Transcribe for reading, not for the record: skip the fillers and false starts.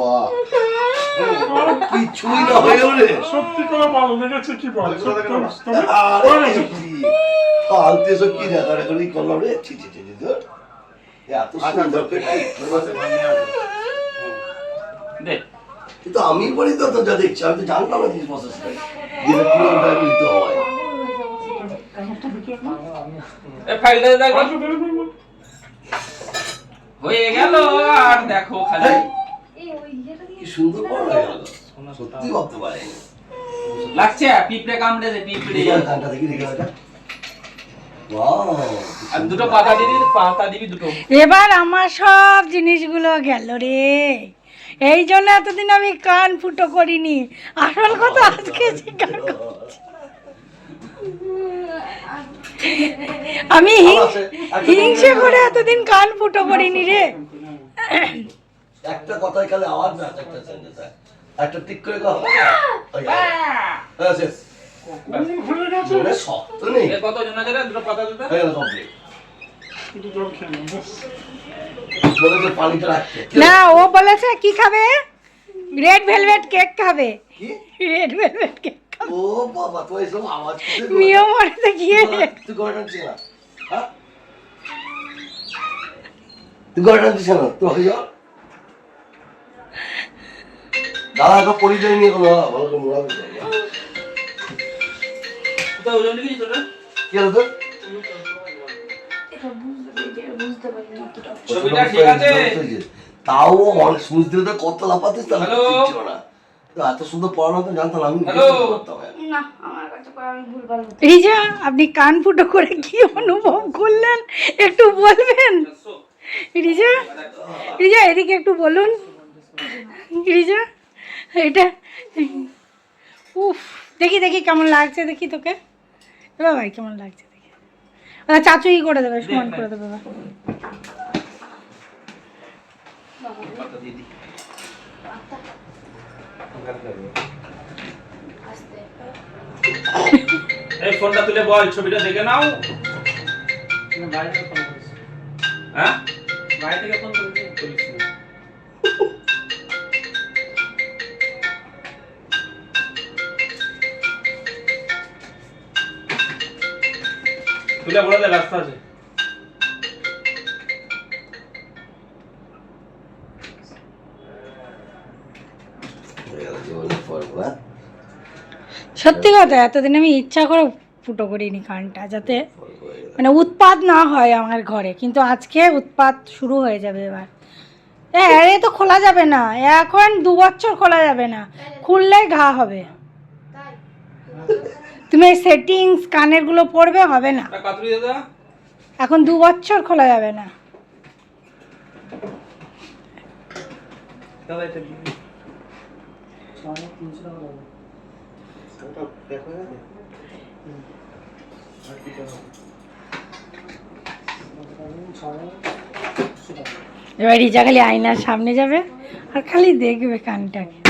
বাহ কিছুই না হয়ে গেল রে সত্যি করে ভালো লেগেছে কি বল ফালতু এসব কি দেখারেখি করলাম রে ছি ছি ছি তোর এত সুন্দর কিন্তু আমি বলি তো যা দেখছি আমি তো জানতাম না জিনিস প্রসেস যেটা কিলোমিটার নিতে হয় ফাইলটা দেখো হয়ে গেল আর দেখো খালি কি সুন্দর বড় হয়ে গেল সত্যি ভাবতে পারিনি লাগছে পিঁপড়ে কামড়েছে পিঁপড়ে কানটা দেখি দেখি এটা ওয়াও আর দুটো পাতা দিবি দুটো এবার আমার সব জিনিসগুলো গেল রে এই জন্য এতদিন আমি কান ফুটো করিনি আসল কথা আজকে কান আমি হিংসে করে এতদিন কান ফুটো করিনি রে একটা কথাই খালি আওয়াজ না একটা সেন্টেন্স একটা টিক করে কর শেষ মানে শক্ত নেই কত জন আছে রে দুটো পাতা দিতে হয়ে গেল কমপ্লিট শুধু জল খেয়ে নাও ব্যাস। বলে যে পানিটা রাখতে না ও বলেছে কি খাবে রেড ভেলভেট কেক খাবে কি রেড ভেলভেট কেক ও বাবা তো এইসব আওয়াজ মিও মরেতে গিয়ে তুই গড় টানছিস না হ্যাঁ তুই গড় টানছিস না তুই হয়ে যাও দাদা তো পরিচয় নিয়ে কোনো ভালো করে মোড়া তো ওজন কি ছোট কি হলো তোর ছবিটা ঠিক আছে তাও অনেক শুনতে তো কত লাফাতিস তাহলে হ্যালো? ঠিক ছিল না তো এত সুন্দর পড়ানো তো জানতাম আমি হ্যালো? করতাম না আমার কাছে করে আমি ভুলভাল বলছি। রিজা আপনি কান ফুটো করে কি অনুভব করলেন একটু বলবেন রিজা রিজা এদিকে একটু বলুন রিজা এটা উফ দেখি দেখি কেমন লাগছে দেখি তোকে এবার ভাই কেমন লাগছে দেখি চাচুই করে দেবে সমান করে দেবে এবার। পাতা দিয়ে দি আস্তে। এই ফোনটা তুলে বল ছবিটা দেখে নাও হ্যাঁ বাইরে থেকে ফোন করিস তুলে বলে দে রাস্তা আছে সত্যি কথা এতদিন আমি ইচ্ছা করে ফুটো করিনি কানটা যাতে মানে উৎপাত না হয় আমার ঘরে কিন্তু আজকে উৎপাত শুরু হয়ে যাবে এবার এ তো খোলা যাবে না এখন 2 বছর খোলা যাবে না খুললেই ঘা হবে তাই তুমি সেটিংস কানের গুলো পড়বে হবে না কাতুরি দাদা এখন 2 বছর খোলা যাবে না দাদা এটা দিবি এবার রিজা খালি আয়নার সামনে যাবে আর খালি দেখবে কানটাকে